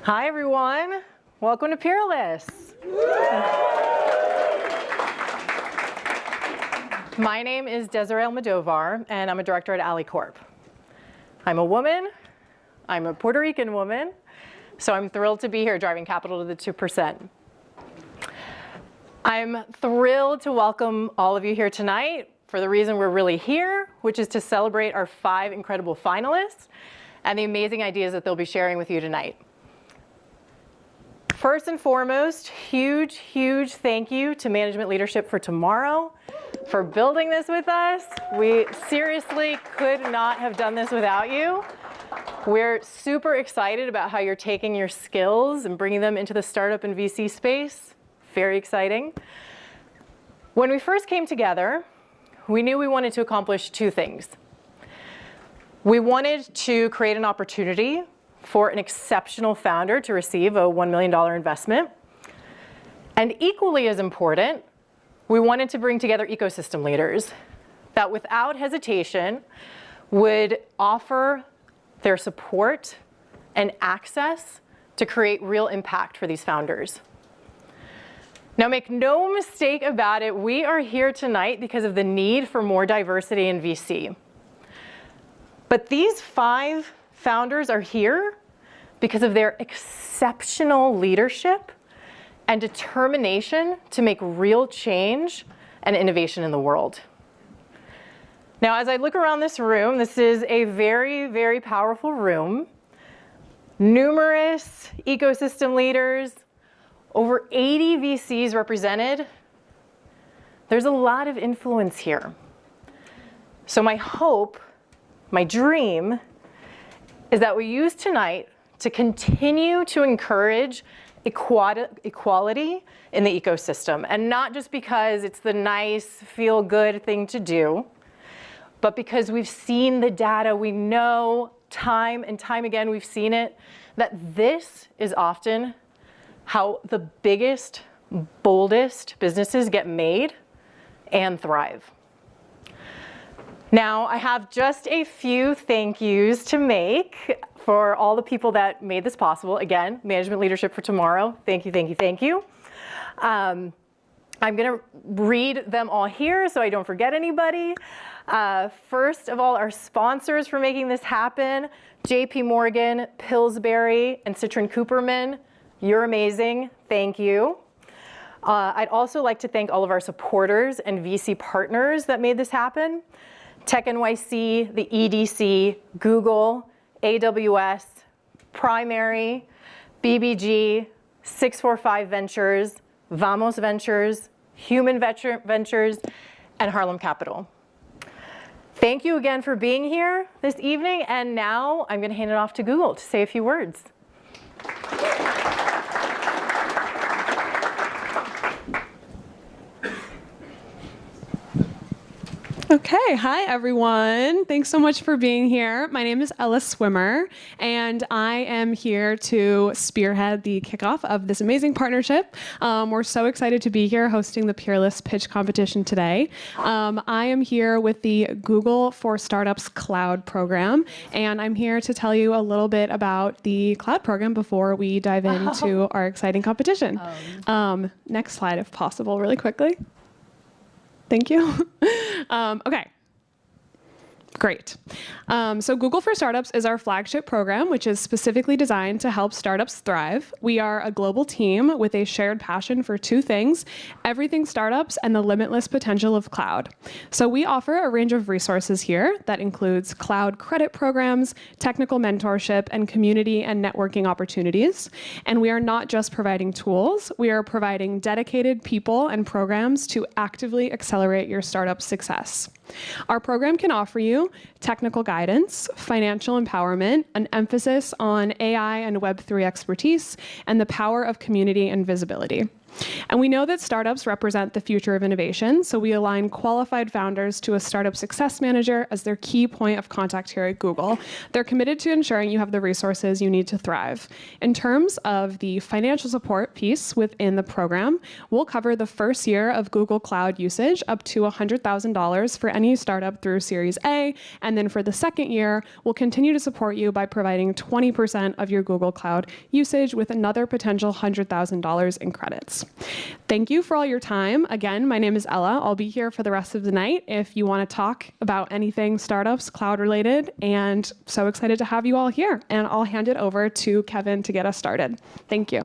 Hi, everyone. Welcome to Peerless. My name is Desiree Almodovar, and I'm a director at AlleyCorp. I'm a woman. I'm a Puerto Rican woman, so I'm thrilled to be here driving capital to the 2%. I'm thrilled to welcome all of you here tonight for the reason we're really here, which is to celebrate our 5 incredible finalists and the amazing ideas that they'll be sharing with you tonight. First and foremost, huge, huge thank you to Management Leadership for Tomorrow for building this with us. We seriously could not have done this without you. We're super excited about how you're taking your skills and bringing them into the startup and VC space. Very exciting. When we first came together, we knew we wanted to accomplish 2 things. We wanted to create an opportunity for an exceptional founder to receive a $1 million investment. And equally as important, we wanted to bring together ecosystem leaders that without hesitation would offer their support and access to create real impact for these founders. Now, make no mistake about it, we are here tonight because of the need for more diversity in VC. But these 5 founders are here because of their exceptional leadership and determination to make real change and innovation in the world. Now, as I look around this room, this is a very, very powerful room. Numerous ecosystem leaders, over 80 VCs represented. There's a lot of influence here. So my hope, my dream, is that we use tonight to continue to encourage equality in the ecosystem. And not just because it's the nice, feel-good thing to do, but because we've seen the data, we know time and time again, we've seen it, that this is often how the biggest, boldest businesses get made and thrive. Now, I have just a few thank yous to make for all the people that made this possible. Again, Management Leadership for Tomorrow. Thank you, thank you, thank you. I'm going to read them all here so I don't forget anybody. First of all, our sponsors for making this happen, JP Morgan, Pillsbury, and Citron Cooperman. You're amazing. Thank you. I'd also like to thank all of our supporters and VC partners that made this happen. Tech NYC, the EDC, Google, AWS, Primary, BBG, 645 Ventures, Vamos Ventures, Human Ventures, and Harlem Capital. Thank you again for being here this evening, and now I'm going to hand it off to Google to say a few words. Okay, hi everyone. Thanks so much for being here. My name is Ella Swimmer, and I am here to spearhead the kickoff of this amazing partnership. We're so excited to be here hosting the Peerless Pitch Competition today. I am here with the Google for Startups Cloud program, and I'm here to tell you a little bit about the cloud program before we dive into our exciting competition. Next slide, if possible, really quickly. Thank you. Okay. Great. So Google for Startups is our flagship program, which is specifically designed to help startups thrive. We are a global team with a shared passion for 2 things, everything startups and the limitless potential of cloud. So we offer a range of resources here that includes cloud credit programs, technical mentorship, and community and networking opportunities. And we are not just providing tools, we are providing dedicated people and programs to actively accelerate your startup success. Our program can offer you technical guidance, financial empowerment, an emphasis on AI and Web3 expertise, and the power of community and visibility. And we know that startups represent the future of innovation, so we align qualified founders to a startup success manager as their key point of contact here at Google. They're committed to ensuring you have the resources you need to thrive. In terms of the financial support piece within the program, we'll cover the first year of Google Cloud usage up to $100,000 for any startup through Series A, and then for the second year, we'll continue to support you by providing 20% of your Google Cloud usage with another potential $100,000 in credits. Thank you for all your time. Again, my name is Ella. I'll be here for the rest of the night if you want to talk about anything startups, cloud related, and so excited to have you all here. And I'll hand it over to Kevin to get us started. Thank you.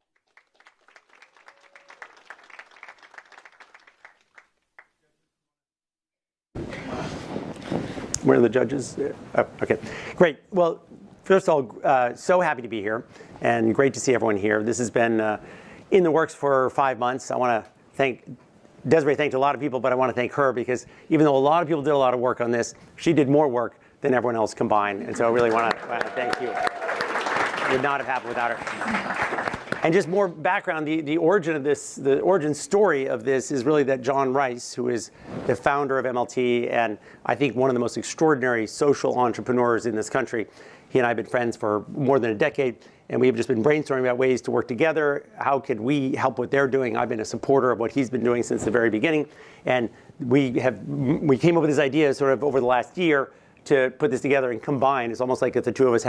Where are the judges? Oh, okay, great. Well, first of all, so happy to be here and great to see everyone here. This has been in the works for 5 months. I want to thank Desiree. Thanked a lot of people, but I want to thank her because even though a lot of people did a lot of work on this, she did more work than everyone else combined. And so I really want to thank you. It would not have happened without her. And just more background, the origin of this, the origin story of this is really that John Rice, who is the founder of MLT and I think one of the most extraordinary social entrepreneurs in this country. He and I have been friends for more than a decade, and we've just been brainstorming about ways to work together. How could we help what they're doing? I've been a supporter of what he's been doing since the very beginning. And we came up with this idea sort of over the last year to put this together and combine. It's almost like if the two of us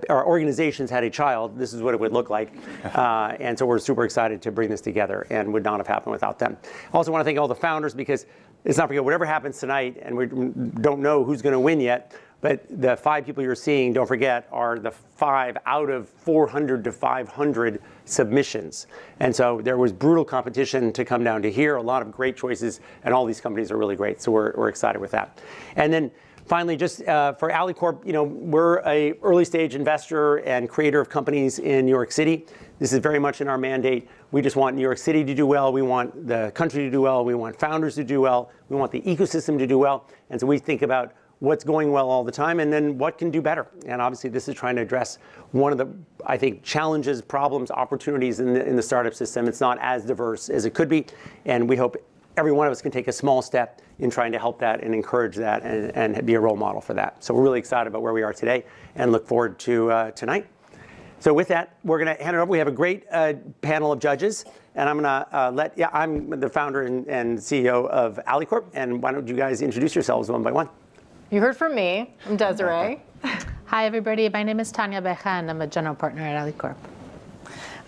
our organizations had a child, this is what it would look like. And so we're super excited to bring this together and would not have happened without them. I also want to thank all the founders because let's not forget, whatever happens tonight, and we don't know who's going to win yet, but the 5 people you're seeing, don't forget, are the 5 out of 400 to 500 submissions. And so there was brutal competition to come down to here, a lot of great choices, and all these companies are really great. So we're excited with that. And then finally, just for AlleyCorp, we're a early stage investor and creator of companies in New York City. This is very much in our mandate. We just want New York City to do well. We want the country to do well. We want founders to do well. We want the ecosystem to do well. And so we think about what's going well all the time and then what can do better. And obviously this is trying to address one of the, I think, challenges, problems, opportunities in the startup system. It's not as diverse as it could be. And we hope every one of us can take a small step in trying to help that and encourage that and be a role model for that. So we're really excited about where we are today and look forward to tonight. So with that, we're going to hand it over. We have a great panel of judges, and I'm going to I'm the founder and CEO of AlleyCorp, and why don't you guys introduce yourselves one by one? You heard from me. I'm Desiree. Hi, everybody. My name is Tanya Beja, and I'm a general partner at AlleyCorp.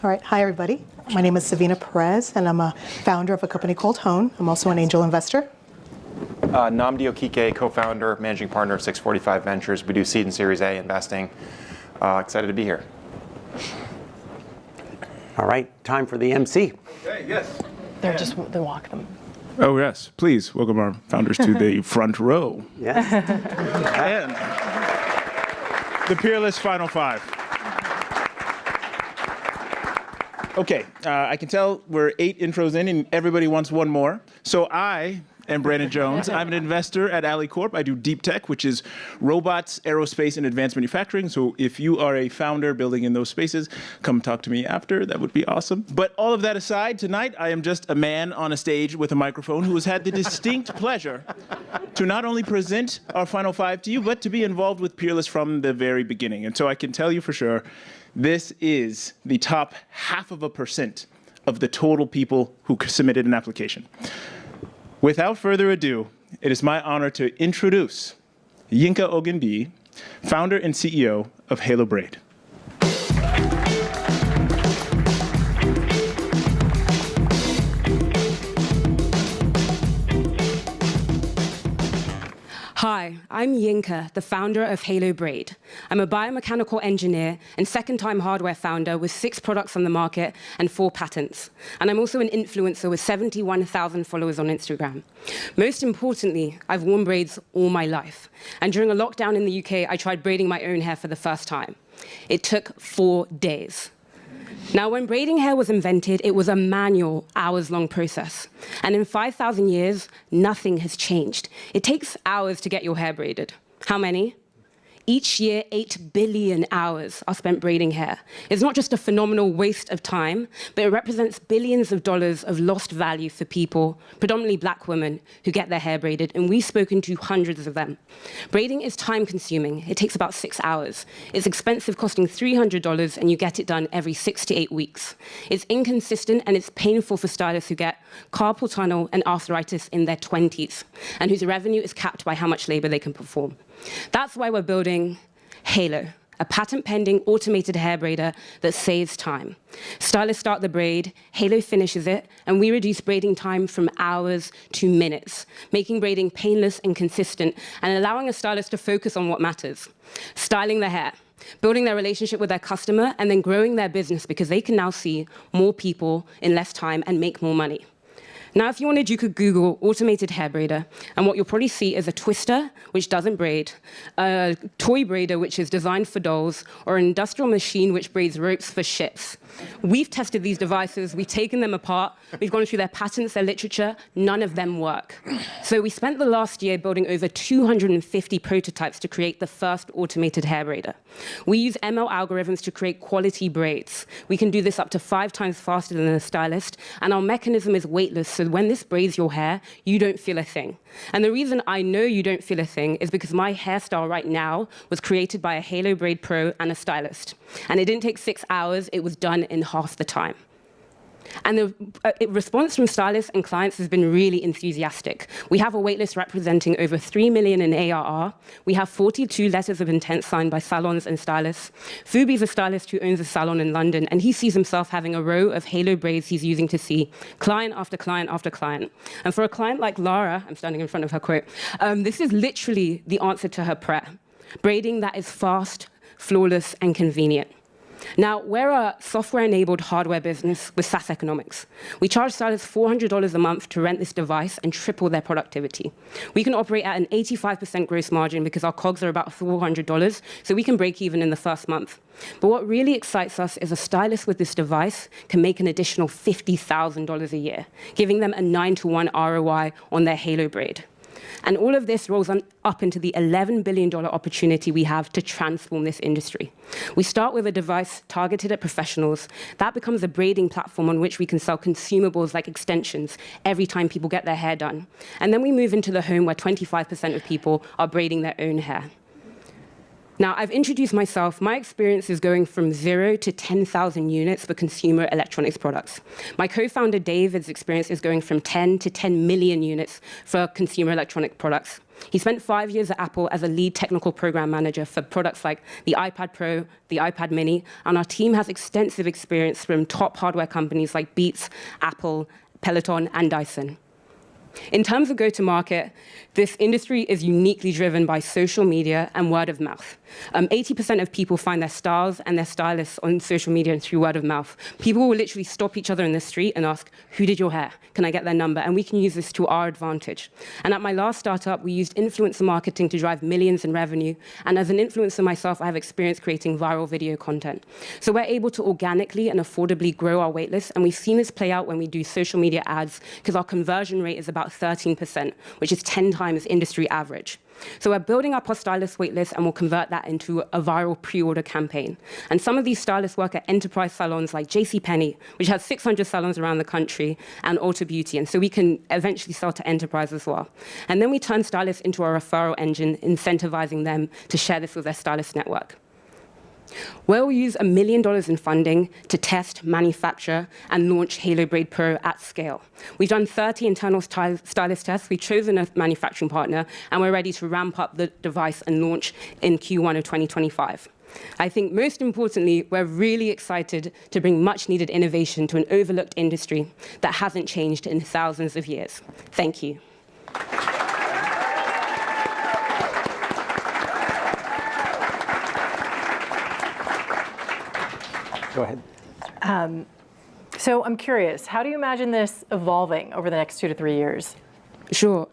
All right. Hi, everybody. My name is Savina Perez, and I'm a founder of a company called Hone. I'm also an angel investor. Namdi Okike, co-founder, managing partner of 645 Ventures. We do seed and Series A investing. Excited to be here. All right. Time for the MC. Okay, yes. They walk them. Oh, yes. Please welcome our founders to the front row. Yes. And the Peerless Final 5. Okay, I can tell we're 8 intros in and everybody wants one more. So I am Brandon Jones. I'm an investor at AlleyCorp. I do deep tech, which is robots, aerospace, and advanced manufacturing. So if you are a founder building in those spaces, come talk to me after. That would be awesome. But all of that aside, tonight I am just a man on a stage with a microphone who has had the distinct pleasure to not only present our Final 5 to you, but to be involved with Peerless from the very beginning. And so I can tell you for sure, this is the top 0.5% of the total people who submitted an application. Without further ado, it is my honor to introduce Yinka Ogunbiyi, founder and CEO of Halo Braid. Hi, I'm Yinka, the founder of Halo Braid. I'm a biomechanical engineer and second-time hardware founder with 6 products on the market and 4 patents. And I'm also an influencer with 71,000 followers on Instagram. Most importantly, I've worn braids all my life. And during a lockdown in the UK, I tried braiding my own hair for the first time. It took 4 days. Now, when braiding hair was invented, it was a manual, hours-long process. And in 5,000 years, nothing has changed. It takes hours to get your hair braided. How many? Each year, 8 billion hours are spent braiding hair. It's not just a phenomenal waste of time, but it represents billions of dollars of lost value for people, predominantly black women, who get their hair braided, and we've spoken to hundreds of them. Braiding is time-consuming. It takes about 6 hours. It's expensive, costing $300, and you get it done every 6 to 8 weeks. It's inconsistent, and it's painful for stylists who get carpal tunnel and arthritis in their 20s, and whose revenue is capped by how much labor they can perform. That's why we're building Halo, a patent-pending automated hair braider that saves time. Stylists start the braid, Halo finishes it, and we reduce braiding time from hours to minutes, making braiding painless and consistent, and allowing a stylist to focus on what matters: styling their hair, building their relationship with their customer, and then growing their business because they can now see more people in less time and make more money. Now, if you wanted, you could Google automated hair braider, and what you'll probably see is a twister, which doesn't braid, a toy braider, which is designed for dolls, or an industrial machine, which braids ropes for ships. We've tested these devices, we've taken them apart, we've gone through their patents, their literature, none of them work. So we spent the last year building over 250 prototypes to create the first automated hair braider. We use ML algorithms to create quality braids. We can do this up to 5 times faster than a stylist, and our mechanism is weightless, so when this braids your hair, you don't feel a thing. And the reason I know you don't feel a thing is because my hairstyle right now was created by a Halo Braid Pro and a stylist. And it didn't take 6 hours, it was done in half the time. And the response from stylists and clients has been really enthusiastic. We have a waitlist representing over 3 million in ARR. We have 42 letters of intent signed by salons and stylists. Fubi's a stylist who owns a salon in London, and he sees himself having a row of Halo braids he's using to see client after client after client. And for a client like Lara, I'm standing in front of her quote, this is literally the answer to her prayer. Braiding that is fast, flawless, and convenient. Now, we're a software-enabled hardware business with SaaS economics. We charge stylists $400 a month to rent this device and triple their productivity. We can operate at an 85% gross margin because our COGS are about $400, so we can break even in the first month. But what really excites us is a stylist with this device can make an additional $50,000 a year, giving them a 9-to-1 ROI on their Halo braid. And all of this rolls up into the $11 billion opportunity we have to transform this industry. We start with a device targeted at professionals. That becomes a braiding platform on which we can sell consumables like extensions every time people get their hair done. And then we move into the home where 25% of people are braiding their own hair. Now, I've introduced myself. My experience is going from 0 to 10,000 units for consumer electronics products. My co-founder, David's experience is going from 10 to 10 million units for consumer electronic products. He spent 5 years at Apple as a lead technical program manager for products like the iPad Pro, the iPad Mini, and our team has extensive experience from top hardware companies like Beats, Apple, Peloton, and Dyson. In terms of go-to-market, this industry is uniquely driven by social media and word of mouth. 80% of people find their styles and their stylists on social media and through word of mouth. People will literally stop each other in the street and ask, who did your hair? Can I get their number? And we can use this to our advantage. And at my last startup, we used influencer marketing to drive millions in revenue. And as an influencer myself, I have experience creating viral video content. So we're able to organically and affordably grow our waitlist. And we've seen this play out when we do social media ads, because our conversion rate is about 13%, which is 10 times industry average. So we're building up our stylist waitlist, and we'll convert that into a viral pre-order campaign. And some of these stylists work at enterprise salons like JCPenney, which has 600 salons around the country, and Ulta Beauty. And so we can eventually sell to enterprise as well. And then we turn stylists into our referral engine, incentivizing them to share this with their stylist network. We'll use $1 million in funding to test, manufacture, and launch Halo Braid Pro at scale. We've done 30 internal stylist tests, we've chosen a manufacturing partner, and we're ready to ramp up the device and launch in Q1 of 2025. I think most importantly, we're really excited to bring much-needed innovation to an overlooked industry that hasn't changed in thousands of years. Thank you. Go ahead. So I'm curious, how do you imagine this evolving over the next 2 to 3 years? Sure.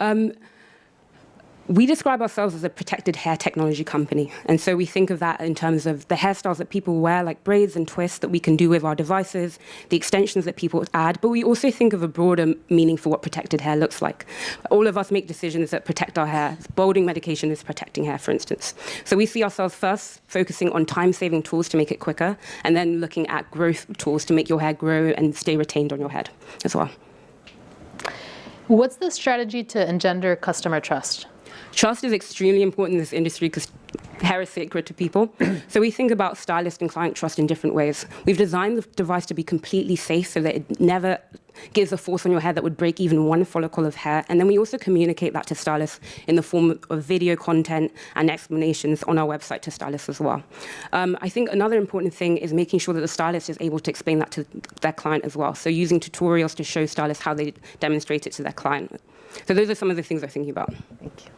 We describe ourselves as a protected hair technology company. And so we think of that in terms of the hairstyles that people wear, like braids and twists that we can do with our devices, the extensions that people add, but we also think of a broader meaning for what protected hair looks like. All of us make decisions that protect our hair. Balding medication is protecting hair, for instance. So we see ourselves first focusing on time-saving tools to make it quicker, and then looking at growth tools to make your hair grow and stay retained on your head as well. What's the strategy to engender customer trust? Trust is extremely important in this industry because hair is sacred to people. So we think about stylist and client trust in different ways. We've designed the device to be completely safe so that it never gives a force on your hair that would break even one follicle of hair. And then we also communicate that to stylists in the form of video content and explanations on our website to stylists as well. I think another important thing is making sure that the stylist is able to explain that to their client as well. So using tutorials to show stylists how they demonstrate it to their client. So those are some of the things I'm thinking about. Thank you.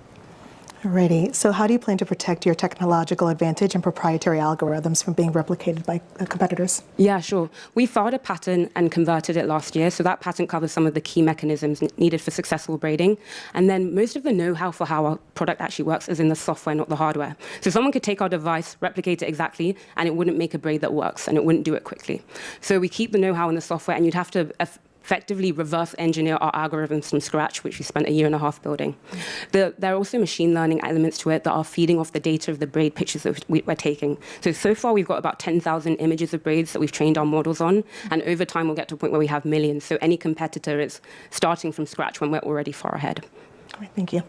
Alrighty, so how do you plan to protect your technological advantage and proprietary algorithms from being replicated by competitors? Yeah, sure. We filed a patent and converted it last year. So that patent covers some of the key mechanisms needed for successful braiding. And then most of the know-how for how our product actually works is in the software, not the hardware. So someone could take our device, replicate it exactly, and it wouldn't make a braid that works, and it wouldn't do it quickly. So we keep the know-how in the software, and you'd have to effectively reverse engineer our algorithms from scratch, which we spent 1.5 years building. There are also machine learning elements to it that are feeding off the data of the braid pictures that we're taking. So far we've got about 10,000 images of braids that we've trained our models on, and over time we'll get to a point where we have millions. So any competitor is starting from scratch when we're already far ahead. All right, thank you.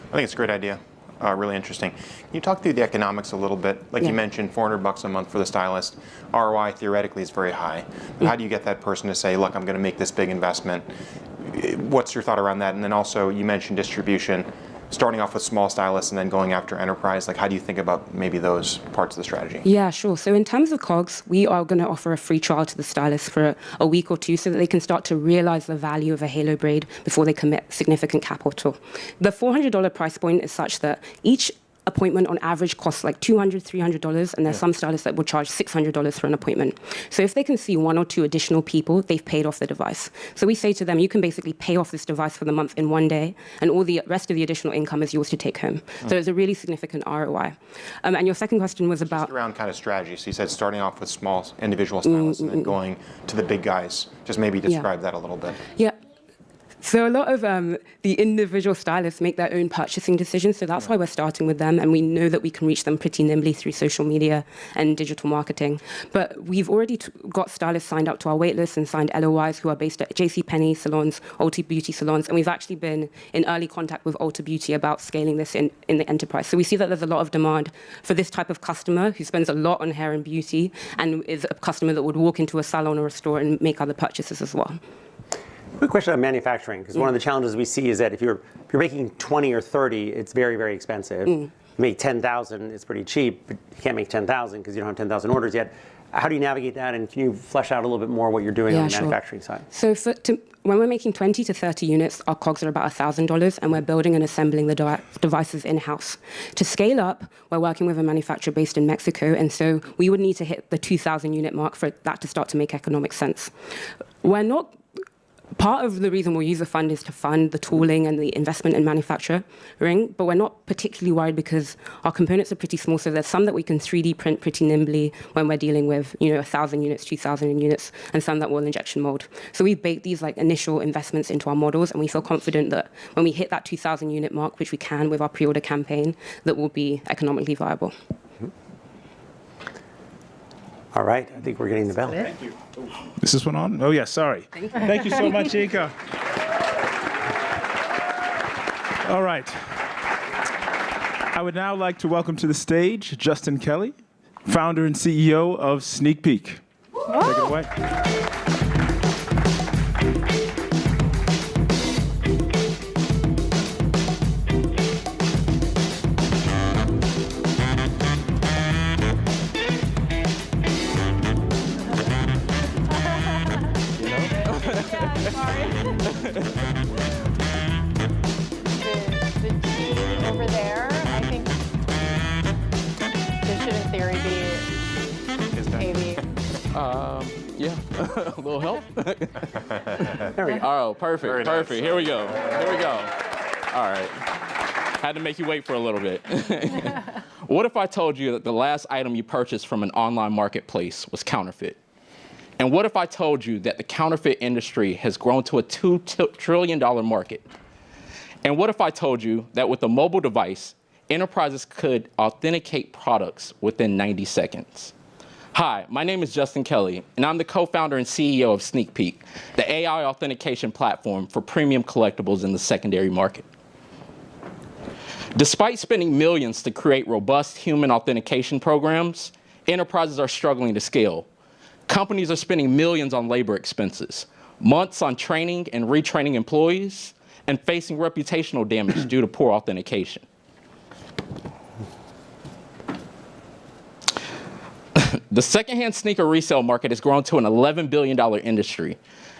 I think it's a great idea. Really interesting. Can you talk through the economics a little bit? Like you mentioned, $400 a month for the stylist. ROI theoretically is very high. But how do you get that person to say, look, I'm going to make this big investment? What's your thought around that? And then also, you mentioned distribution, starting off with small stylists and then going after enterprise. Like, how do you think about maybe those parts of the strategy? Yeah, sure. So in terms of COGS, we are going to offer a free trial to the stylists for a week or two so that they can start to realize the value of a halo braid before they commit significant capital. The $400 price point is such that each appointment on average costs like $200, $300, and there's some stylists that will charge $600 for an appointment. So if they can see 1 or 2 additional people, they've paid off the device. So we say to them, you can basically pay off this device for the month in 1 day, and all the rest of the additional income is yours to take home. So it's a really significant ROI. And your second question was about... Just around kind of strategy. So you said starting off with small individual stylists and then going to the big guys. Just maybe describe that a little bit. Yeah. So a lot of the individual stylists make their own purchasing decisions, so that's why we're starting with them, and we know that we can reach them pretty nimbly through social media and digital marketing. But we've already got stylists signed up to our waitlist and signed LOIs who are based at JCPenney salons, Ulta Beauty salons, and we've actually been in early contact with Ulta Beauty about scaling this in the enterprise. So we see that there's a lot of demand for this type of customer who spends a lot on hair and beauty and is a customer that would walk into a salon or a store and make other purchases as well. Quick question on manufacturing, because one of the challenges we see is that if you're making 20 or 30, it's very, very expensive. You make 10,000, it's pretty cheap, but you can't make 10,000 because you don't have 10,000 orders yet. How do you navigate that, and can you flesh out a little bit more what you're doing on the manufacturing side? So when we're making 20 to 30 units, our COGS are about $1,000, and we're building and assembling the devices in-house. To scale up, we're working with a manufacturer based in Mexico, and so we would need to hit the 2,000 unit mark for that to start to make economic sense. Part of the reason we'll use the fund is to fund the tooling and the investment in manufacturing, but we're not particularly worried because our components are pretty small, so there's some that we can 3D print pretty nimbly when we're dealing with 1,000 units, 2,000 units, and some that will injection mold. So we've baked these like initial investments into our models, and we feel confident that when we hit that 2,000 unit mark, which we can with our pre-order campaign, that will be economically viable. All right, I think we're getting the bell. Thank you. Is this one on? Oh, yeah, sorry. Thank you so much, Yinka. All right. I would now like to welcome to the stage Justin Kelly, founder and CEO of Sneak Peek. Take it away. The team over there, I think this should in theory be maybe. Yeah, a little help. There we go. Oh, perfect, Very perfect. nice. Here we go. Here we go. All right. Had to make you wait for a little bit. What if I told you that the last item you purchased from an online marketplace was counterfeit? And what if I told you that the counterfeit industry has grown to a $2 trillion market? And what if I told you that with a mobile device, enterprises could authenticate products within 90 seconds? Hi, my name is Justin Kelly, and I'm the co-founder and CEO of Sneak Peek, the AI authentication platform for premium collectibles in the secondary market. Despite spending millions to create robust human authentication programs, enterprises are struggling to scale. Companies are spending millions on labor expenses, months on training and retraining employees, and facing reputational damage due to poor authentication. The secondhand sneaker resale market has grown to an $11 billion industry.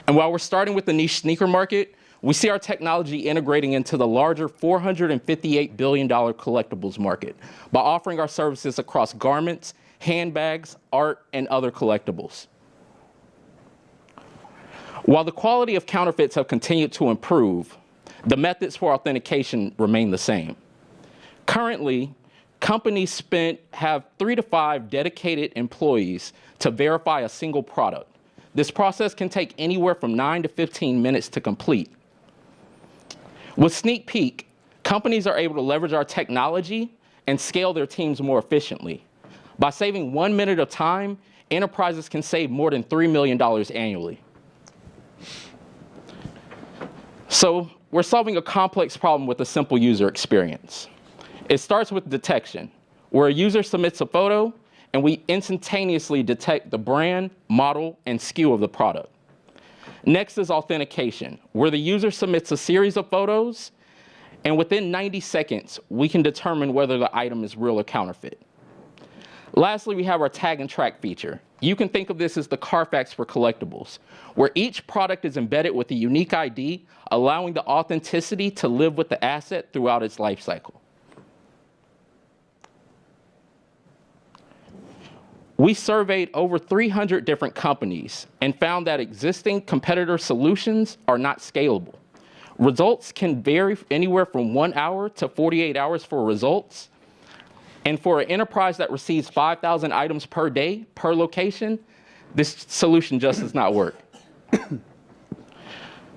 And while we're starting with the niche sneaker market, we see our technology integrating into the larger $458 billion collectibles market by offering our services across garments, handbags, art, and other collectibles. While the quality of counterfeits have continued to improve, the methods for authentication remain the same. Currently, companies have 3 to 5 dedicated employees to verify a single product. This process can take anywhere from 9 to 15 minutes to complete. With Sneak Peek, companies are able to leverage our technology and scale their teams more efficiently. By saving 1 minute of time, enterprises can save more than $3 million annually. So we're solving a complex problem with a simple user experience. It starts with detection, where a user submits a photo and we instantaneously detect the brand, model, and SKU of the product. Next is authentication, where the user submits a series of photos, and within 90 seconds, we can determine whether the item is real or counterfeit. Lastly, we have our tag and track feature. You can think of this as the Carfax for collectibles, where each product is embedded with a unique ID, allowing the authenticity to live with the asset throughout its life cycle. We surveyed over 300 different companies and found that existing competitor solutions are not scalable. Results can vary anywhere from 1 hour to 48 hours for results. And for an enterprise that receives 5,000 items per day, per location, this solution just does not work.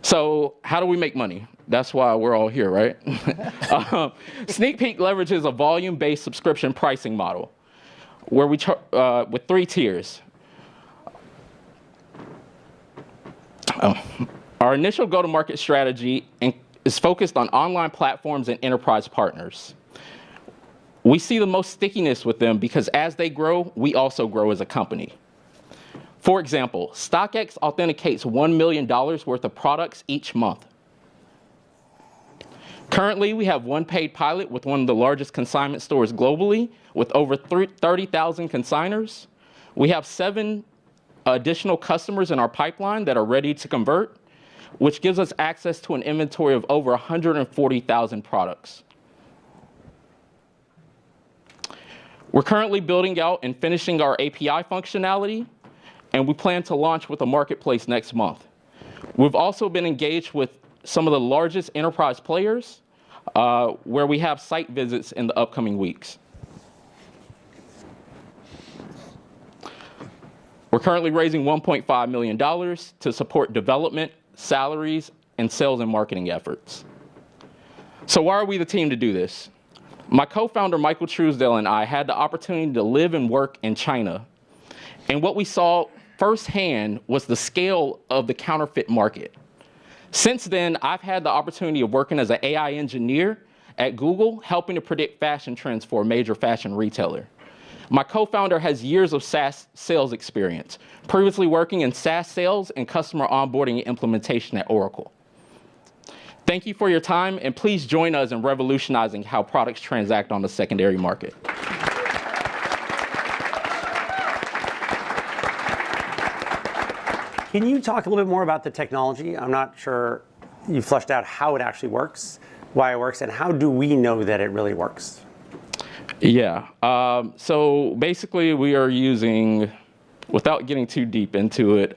So how do we make money? That's why we're all here, right? Sneak Peek leverages a volume-based subscription pricing model, where we with 3 tiers. Our initial go-to-market strategy is focused on online platforms and enterprise partners. We see the most stickiness with them because as they grow, we also grow as a company. For example, StockX authenticates $1 million worth of products each month. Currently, we have one paid pilot with one of the largest consignment stores globally with over 30,000 consigners. We have 7 additional customers in our pipeline that are ready to convert, which gives us access to an inventory of over 140,000 products. We're currently building out and finishing our API functionality, and we plan to launch with a marketplace next month. We've also been engaged with some of the largest enterprise players, where we have site visits in the upcoming weeks. We're currently raising $1.5 million to support development, salaries, and sales and marketing efforts. So why are we the team to do this? My co-founder, Michael Truesdale, and I had the opportunity to live and work in China. And what we saw firsthand was the scale of the counterfeit market. Since then, I've had the opportunity of working as an AI engineer at Google, helping to predict fashion trends for a major fashion retailer. My co-founder has years of SaaS sales experience, previously working in SaaS sales and customer onboarding and implementation at Oracle. Thank you for your time, and please join us in revolutionizing how products transact on the secondary market. Can you talk a little bit more about the technology? I'm not sure you fleshed out how it actually works, why it works, and how do we know that it really works? Yeah, so basically we are using, without getting too deep into it,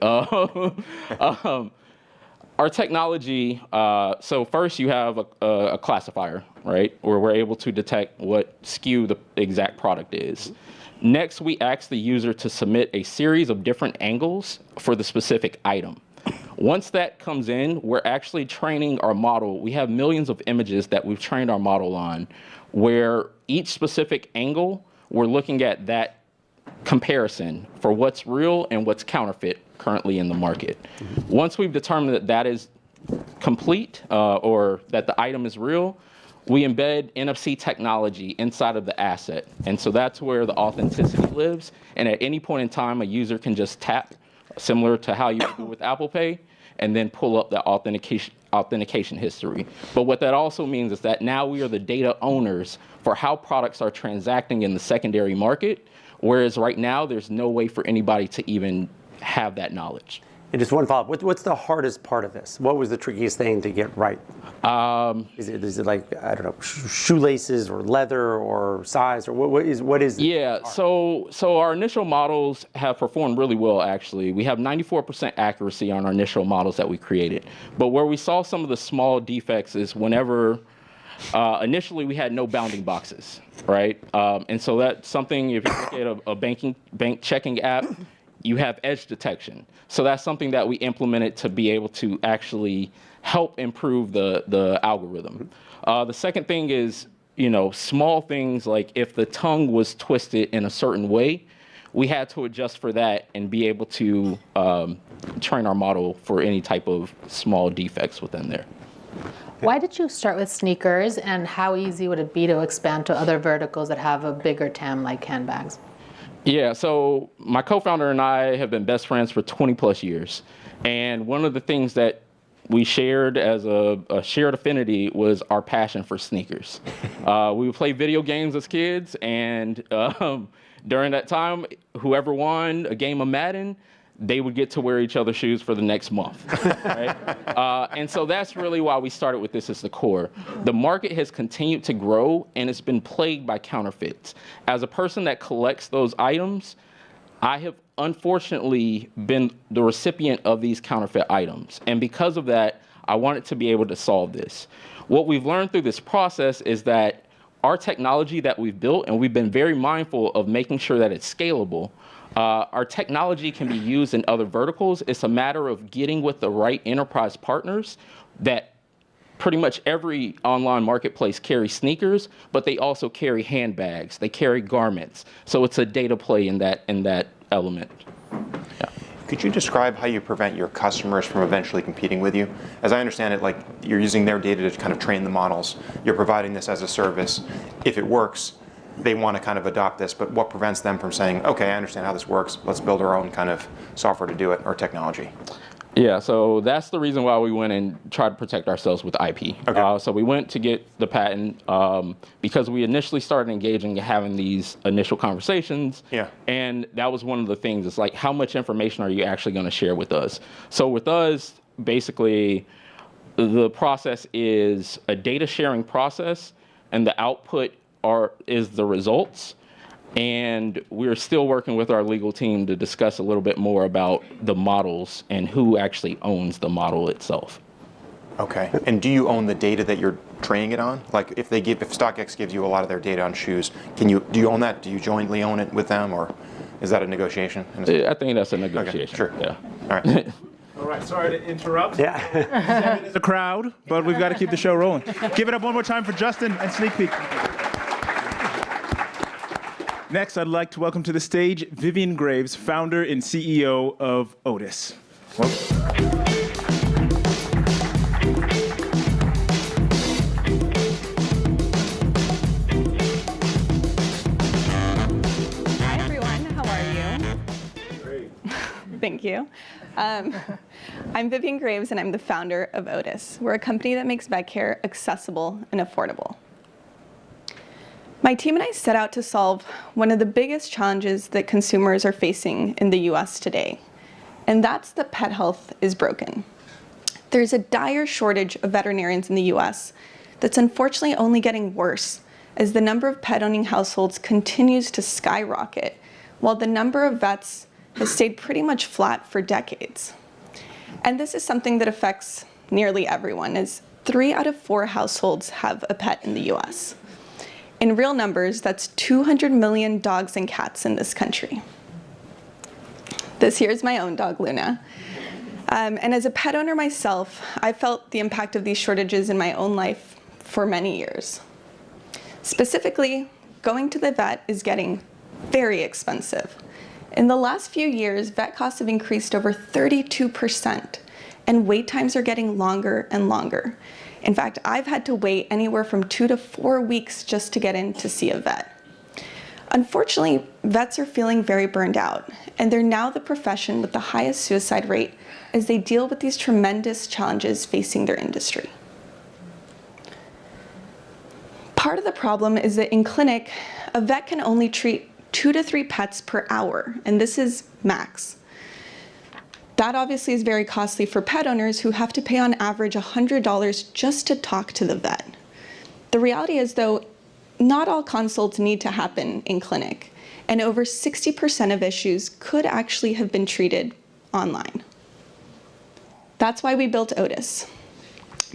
Our technology, so first you have a classifier, right? Where we're able to detect what SKU the exact product is. Next, we ask the user to submit a series of different angles for the specific item. Once that comes in, we're actually training our model. We have millions of images that we've trained our model on, where each specific angle, we're looking at that comparison for what's real and what's counterfeit currently in the market. Once we've determined that that is complete or that the item is real, we embed NFC technology inside of the asset. And so that's where the authenticity lives. And at any point in time, a user can just tap, similar to how you do with Apple Pay, and then pull up the authentication history. But what that also means is that now we are the data owners for how products are transacting in the secondary market, whereas right now there's no way for anybody to even have that knowledge. And just one follow-up, what's the hardest part of this? What was the trickiest thing to get right? Is it like, I don't know, shoelaces or leather or size, or what is Yeah, so our initial models have performed really well, actually. We have 94% accuracy on our initial models that we created. But where we saw some of the small defects is whenever initially we had no bounding boxes, right? And so that's something, if you look at a bank checking app, you have edge detection. So that's something that we implemented to be able to actually help improve the algorithm. The second thing is, small things like if the tongue was twisted in a certain way, we had to adjust for that and be able to train our model for any type of small defects within there. Why did you start with sneakers, and how easy would it be to expand to other verticals that have a bigger TAM like handbags? Yeah, so my co-founder and I have been best friends for 20 plus years. And one of the things that we shared as a shared affinity was our passion for sneakers. We would play video games as kids, and during that time, whoever won a game of Madden, they would get to wear each other's shoes for the next month, right? And so that's really why we started with this as the core. The market has continued to grow, and it's been plagued by counterfeits. As a person that collects those items, I have unfortunately been the recipient of these counterfeit items. And because of that, I wanted to be able to solve this. What we've learned through this process is that our technology that we've built, and we've been very mindful of making sure that it's scalable, our technology can be used in other verticals. It's a matter of getting with the right enterprise partners that pretty much every online marketplace carries sneakers, but they also carry handbags, they carry garments. So it's a data play in that element. Yeah. Could you describe how you prevent your customers from eventually competing with you? As I understand it, like you're using their data to kind of train the models. You're providing this as a service. If it works, they want to kind of adopt this, but what prevents them from saying, okay, I understand how this works, let's build our own kind of software to do it, or technology? Yeah, so that's the reason why we went and tried to protect ourselves with IP. Okay. So we went to get the patent because we initially started engaging and having these initial conversations. Yeah. And that was one of the things. It's like, how much information are you actually going to share with us? So with us, basically, the process is a data sharing process, and the output is the results. And we're still working with our legal team to discuss a little bit more about the models and who actually owns the model itself. Okay. And do you own the data that you're training it on? Like if StockX gives you a lot of their data on shoes, do you own that? Do you jointly own it with them, or is that a negotiation? I think that's a negotiation. Okay, sure. Yeah. All right. All right, sorry to interrupt. Yeah. The crowd, but we've got to keep the show rolling. Give it up one more time for Justin and Sneak Peek. Next, I'd like to welcome to the stage Vivian Graves, founder and CEO of Otis. Hi, everyone. How are you? Great. Thank you. I'm Vivian Graves, and I'm the founder of Otis. We're a company that makes vet care accessible and affordable. My team and I set out to solve one of the biggest challenges that consumers are facing in the US today, and that's that pet health is broken. There's a dire shortage of veterinarians in the US that's unfortunately only getting worse as the number of pet-owning households continues to skyrocket, while the number of vets has stayed pretty much flat for decades. And this is something that affects nearly everyone, as 3 out of 4 households have a pet in the US. In real numbers, that's 200 million dogs and cats in this country. This here is my own dog, Luna. And as a pet owner myself, I felt the impact of these shortages in my own life for many years. Specifically, going to the vet is getting very expensive. In the last few years, vet costs have increased over 32%, and wait times are getting longer and longer. In fact, I've had to wait anywhere from 2 to 4 weeks just to get in to see a vet. Unfortunately, vets are feeling very burned out, and they're now the profession with the highest suicide rate as they deal with these tremendous challenges facing their industry. Part of the problem is that in clinic, a vet can only treat 2 to 3 pets per hour, and this is max. That obviously is very costly for pet owners who have to pay on average $100 just to talk to the vet. The reality is, though, not all consults need to happen in clinic, and over 60% of issues could actually have been treated online. That's why we built Otis,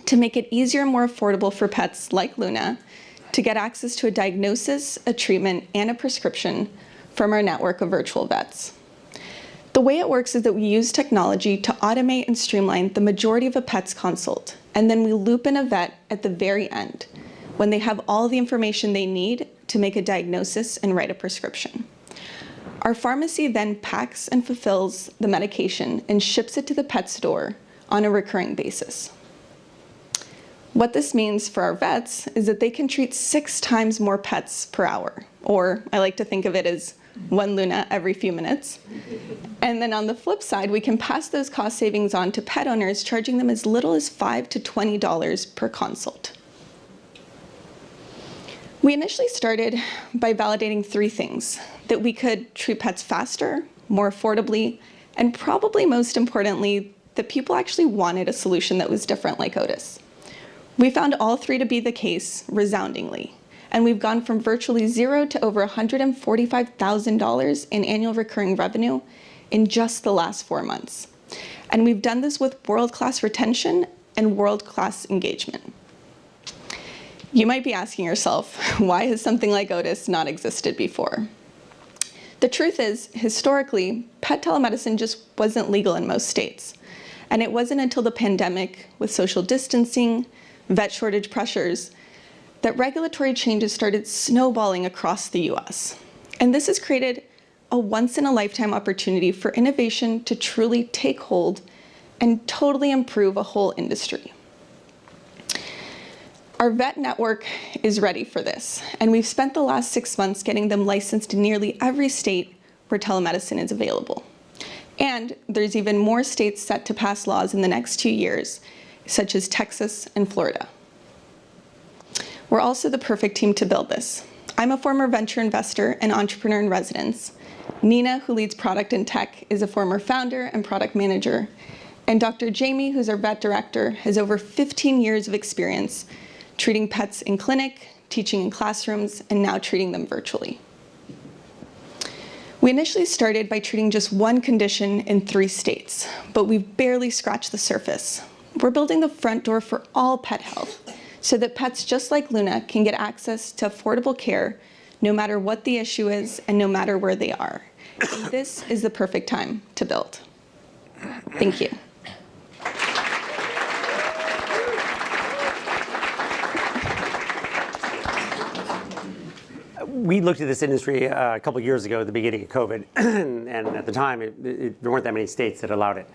to make it easier and more affordable for pets like Luna to get access to a diagnosis, a treatment, and a prescription from our network of virtual vets. The way it works is that we use technology to automate and streamline the majority of a pet's consult, and then we loop in a vet at the very end, when they have all the information they need to make a diagnosis and write a prescription. Our pharmacy then packs and fulfills the medication and ships it to the pet's door on a recurring basis. What this means for our vets is that they can treat 6 times more pets per hour, or I like to think of it as 1 Luna every few minutes. And then on the flip side, we can pass those cost savings on to pet owners, charging them as little as $5 to $20 per consult. We initially started by validating 3 things: that we could treat pets faster, more affordably, and probably most importantly, that people actually wanted a solution that was different like Otis. We found all 3 to be the case resoundingly, and we've gone from virtually 0 to over $145,000 in annual recurring revenue in just the last 4 months. And we've done this with world-class retention and world-class engagement. You might be asking yourself, why has something like Otis not existed before? The truth is, historically, pet telemedicine just wasn't legal in most states. And it wasn't until the pandemic, with social distancing, vet shortage pressures, that regulatory changes started snowballing across the US. And this has created a once-in-a-lifetime opportunity for innovation to truly take hold and totally improve a whole industry. Our vet network is ready for this, and we've spent the last 6 months getting them licensed in nearly every state where telemedicine is available. And there's even more states set to pass laws in the next 2 years, such as Texas and Florida. We're also the perfect team to build this. I'm a former venture investor and entrepreneur in residence. Nina, who leads product and tech, is a former founder and product manager. And Dr. Jamie, who's our vet director, has over 15 years of experience treating pets in clinic, teaching in classrooms, and now treating them virtually. We initially started by treating just 1 condition in 3 states, but we've barely scratched the surface. We're building the front door for all pet health, so that pets just like Luna can get access to affordable care no matter what the issue is and no matter where they are. And this is the perfect time to build. Thank you. We looked at this industry a couple of years ago at the beginning of COVID, and at the time, there weren't that many states that allowed it.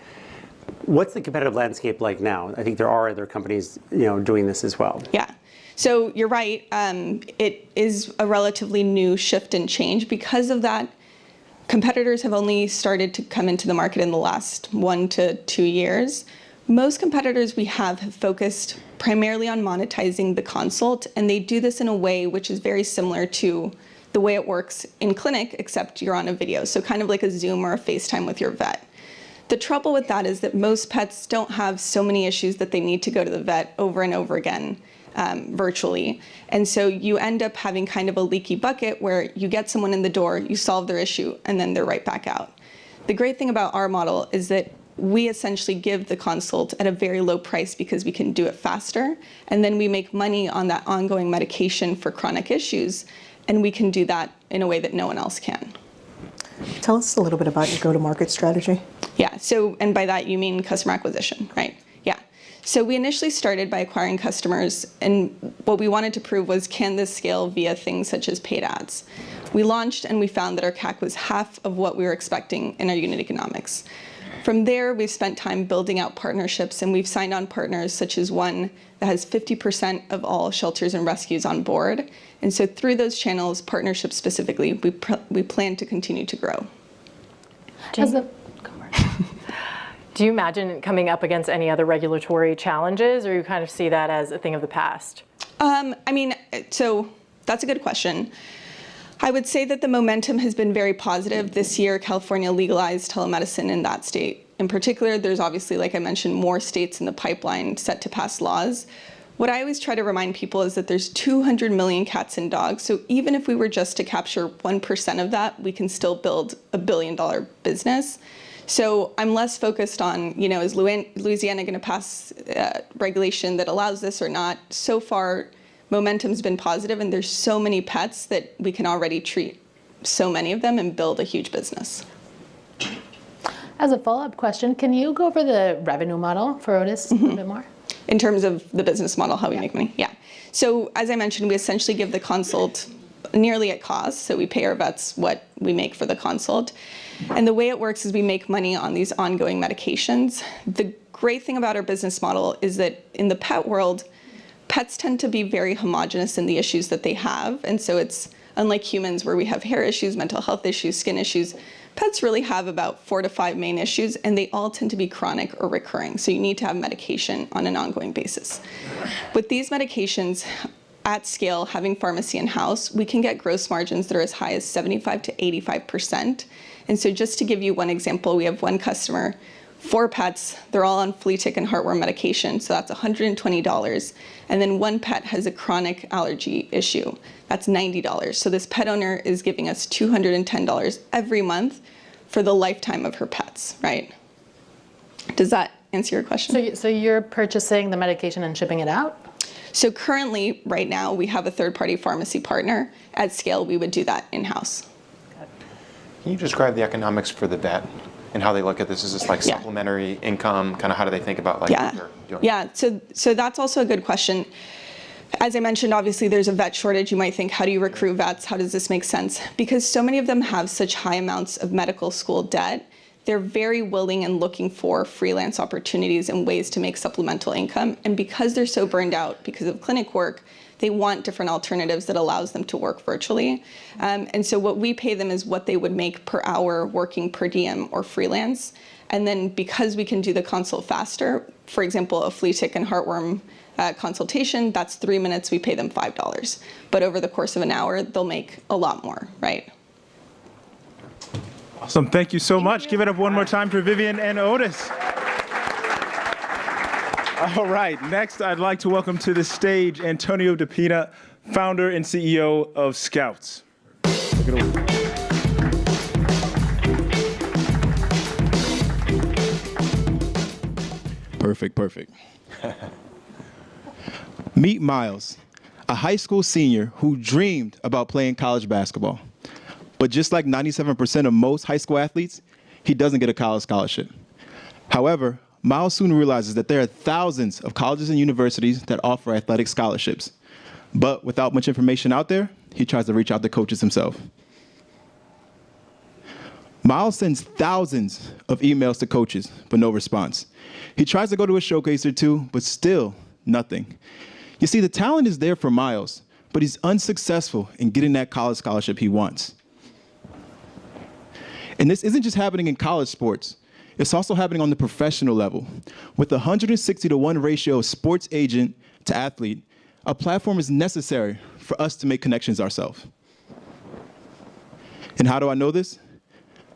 What's the competitive landscape like now? I think there are other companies, doing this as well. Yeah. So you're right. It is a relatively new shift and change. Because of that, competitors have only started to come into the market in the last 1 to 2 years. Most competitors we have focused primarily on monetizing the consult, and they do this in a way which is very similar to the way it works in clinic, except you're on a video, so kind of like a Zoom or a FaceTime with your vet. The trouble with that is that most pets don't have so many issues that they need to go to the vet over and over again virtually. And so you end up having kind of a leaky bucket where you get someone in the door, you solve their issue, and then they're right back out. The great thing about our model is that we essentially give the consult at a very low price because we can do it faster. And then we make money on that ongoing medication for chronic issues. And we can do that in a way that no one else can. Tell us a little bit about your go-to-market strategy. Yeah, so, and by that you mean customer acquisition, right? Yeah. So we initially started by acquiring customers, and what we wanted to prove was, can this scale via things such as paid ads? We launched and we found that our CAC was half of what we were expecting in our unit economics. From there, we've spent time building out partnerships, and we've signed on partners such as one that has 50% of all shelters and rescues on board. And so through those channels, partnerships specifically, we plan to continue to grow. Do you imagine coming up against any other regulatory challenges, or you kind of see that as a thing of the past? I mean, so that's a good question. I would say that the momentum has been very positive. This year, California legalized telemedicine in that state. In particular, there's obviously, like I mentioned, more states in the pipeline set to pass laws. What I always try to remind people is that there's 200 million cats and dogs. So even if we were just to capture 1% of that, we can still build $1 billion business. So I'm less focused on, you know, is Louisiana going to pass regulation that allows this or not? So far, momentum's been positive, and there's so many pets that we can already treat so many of them and build a huge business. As a follow-up question, can you go over the revenue model for Otis a little bit more? In terms of the business model, how we make money? Yeah. So as I mentioned, we essentially give the consult nearly at cost. So we pay our vets what we make for the consult. And the way it works is we make money on these ongoing medications. The great thing about our business model is that in the pet world, pets tend to be very homogenous in the issues that they have. And so it's unlike humans where we have hair issues, mental health issues, skin issues. Pets really have about 4 to 5 main issues, and they all tend to be chronic or recurring. So you need to have medication on an ongoing basis. With these medications, at scale, having pharmacy in-house, we can get gross margins that are as high as 75 to 85%. And so just to give you one example, we have one customer, 4 pets, they're all on flea, tick, and heartworm medication, so that's $120. And then one pet has a chronic allergy issue, that's $90. So this pet owner is giving us $210 every month for the lifetime of her pets, right? Does that answer your question? So you're purchasing the medication and shipping it out? So currently, right now, we have a third-party pharmacy partner. At scale, we would do that in-house. Can you describe the economics for the vet and how they look at this? Is this like supplementary income? Kind of how do they think about like what they're doing? Yeah, so that's also a good question. As I mentioned, obviously there's a vet shortage. You might think, how do you recruit vets? How does this make sense? Because so many of them have such high amounts of medical school debt, they're very willing and looking for freelance opportunities and ways to make supplemental income. And because they're so burned out because of clinic work, they want different alternatives that allows them to work virtually. And so what we pay them is what they would make per hour working per diem or freelance. And then because we can do the consult faster, for example, a flea, tick, and heartworm consultation, that's 3 minutes, we pay them $5. But over the course of an hour, they'll make a lot more, right? Awesome, thank you so much. Give it up one more time for Vivian and Otis. All right, next I'd like to welcome to the stage Antonio DePina, founder and CEO of Scouts. Take it away. Perfect. Meet Miles, a high school senior who dreamed about playing college basketball. But just like 97% of most high school athletes, he doesn't get a college scholarship. However, Miles soon realizes that there are thousands of colleges and universities that offer athletic scholarships. But without much information out there, he tries to reach out to coaches himself. Miles sends thousands of emails to coaches, but no response. He tries to go to a showcase or two, but still nothing. You see, the talent is there for Miles, but he's unsuccessful in getting that college scholarship he wants. And this isn't just happening in college sports. It's also happening on the professional level. With a 160-to-1 ratio of sports agent to athlete, a platform is necessary for us to make connections ourselves. And how do I know this?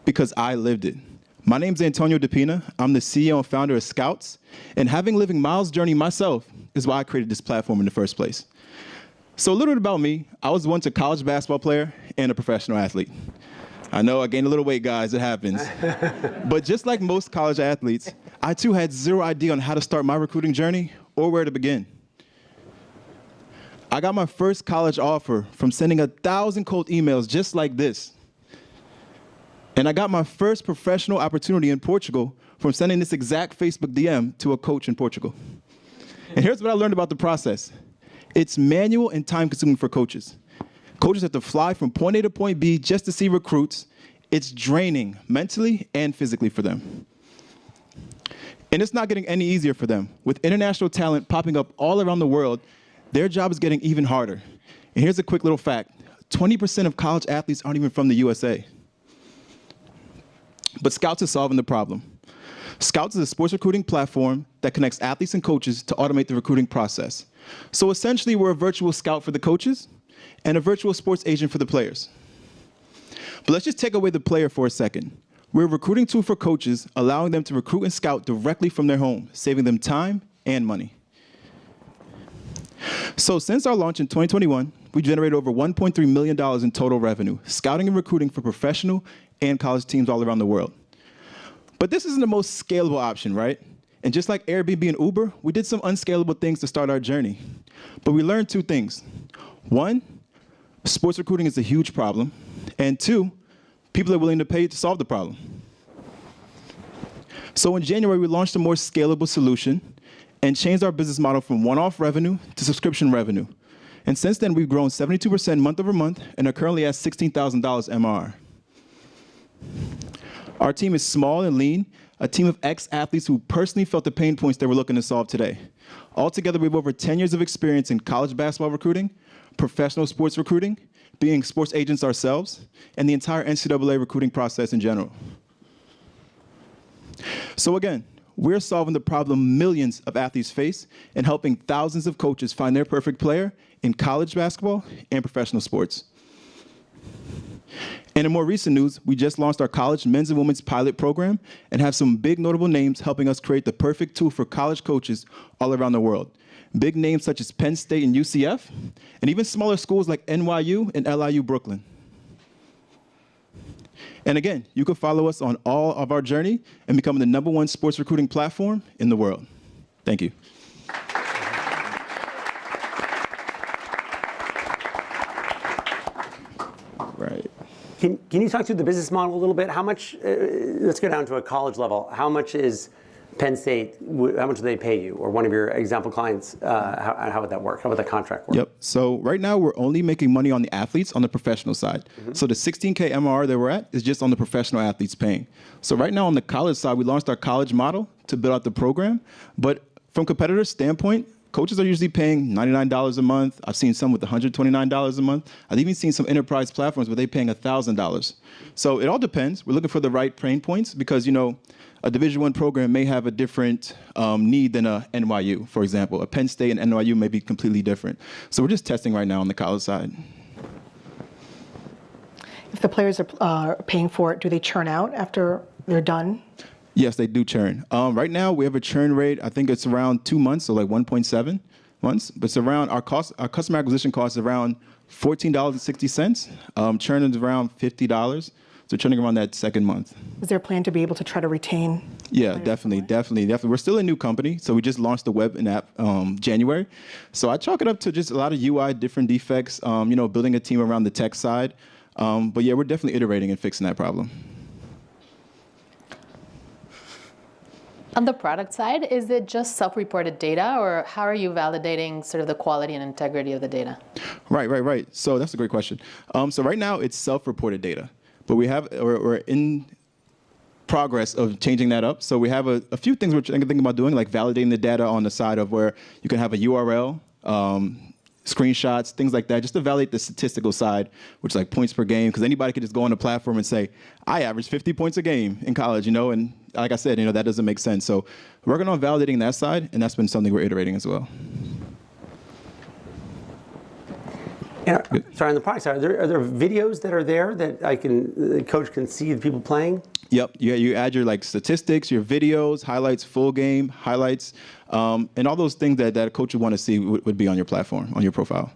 Because I lived it. My name's Antonio DePina. I'm the CEO and founder of Scouts. And having lived Miles' journey myself is why I created this platform in the first place. So a little bit about me. I was once a college basketball player and a professional athlete. I know I gained a little weight, guys. It happens. But just like most college athletes, I too had zero idea on how to start my recruiting journey or where to begin. I got my first college offer from sending 1,000 cold emails just like this. And I got my first professional opportunity in Portugal from sending this exact Facebook DM to a coach in Portugal. And here's what I learned about the process. It's manual and time-consuming for coaches. Coaches have to fly from point A to point B just to see recruits. It's draining mentally and physically for them. And it's not getting any easier for them. With international talent popping up all around the world, their job is getting even harder. And here's a quick little fact. 20% of college athletes aren't even from the USA. But Scouts is solving the problem. Scouts is a sports recruiting platform that connects athletes and coaches to automate the recruiting process. So essentially, we're a virtual scout for the coaches and a virtual sports agent for the players. But let's just take away the player for a second. We're a recruiting tool for coaches, allowing them to recruit and scout directly from their home, saving them time and money. So since our launch in 2021, we generated over $1.3 million in total revenue, scouting and recruiting for professional and college teams all around the world. But this isn't the most scalable option, right? And just like Airbnb and Uber, we did some unscalable things to start our journey. But we learned two things. One, sports recruiting is a huge problem. And two, people are willing to pay to solve the problem. So in January, we launched a more scalable solution and changed our business model from one-off revenue to subscription revenue. And since then, we've grown 72% month over month and are currently at $16,000 MRR. Our team is small and lean, a team of ex-athletes who personally felt the pain points they were looking to solve today. Altogether, we have over 10 years of experience in college basketball recruiting, professional sports recruiting, being sports agents ourselves, and the entire NCAA recruiting process in general. So again, we're solving the problem millions of athletes face and helping thousands of coaches find their perfect player in college basketball and professional sports. And in more recent news, we just launched our college men's and women's pilot program and have some big notable names helping us create the perfect tool for college coaches all around the world. Big names such as Penn State and UCF, and even smaller schools like NYU and LIU Brooklyn. And again, you can follow us on all of our journey and become the #1 sports recruiting platform in the world. Thank you. Right. Can you talk through the business model a little bit? How much, let's go down to a college level. How much is Penn State, how much do they pay you? Or one of your example clients, how would that work? How would that contract work? Yep, so right now we're only making money on the athletes on the professional side. So the 16K MRR that we're at is just on the professional athletes paying. So right now on the college side, we launched our college model to build out the program. But from competitors' standpoint, coaches are usually paying $99 a month. I've seen some with $129 a month. I've even seen some enterprise platforms where they're paying $1,000. So it all depends. We're looking for the right pain points because, you know, a Division I program may have a different need than a NYU, for example. A Penn State and NYU may be completely different. So we're just testing right now on the college side. If the players are paying for it, do they churn out after they're done? Yes, they do churn. Right now, we have a churn rate, I think it's around 2 months, so like 1.7 months. But it's around, our customer acquisition cost is around $14.60. Churn is around $50. So churning around that second month. Is there a plan to be able to try to retain? Yeah, definitely. We're still a new company, so we just launched the web and app January. So I chalk it up to just a lot of UI, different defects, you know, building a team around the tech side. But yeah, we're definitely iterating and fixing that problem. On the product side, is it just self-reported data, or how are you validating sort of the quality and integrity of the data? Right. So that's a great question. So right now, it's self-reported data. But we're in progress of changing that up. So we have a few things we're thinking about doing, like validating the data on the side of where you can have a URL, screenshots, things like that, just to validate the statistical side, which is like points per game, because anybody could just go on the platform and say, I averaged 50 points a game in college, you know, and like I said, you know, that doesn't make sense. So we're working on validating that side, and that's been something we're iterating as well. And, sorry, on the product side, are there videos that are there that the coach can see the people playing? Yep. You add your like statistics, your videos, highlights, full game, highlights, and all those things that a coach would want to see would be on your platform, on your profile.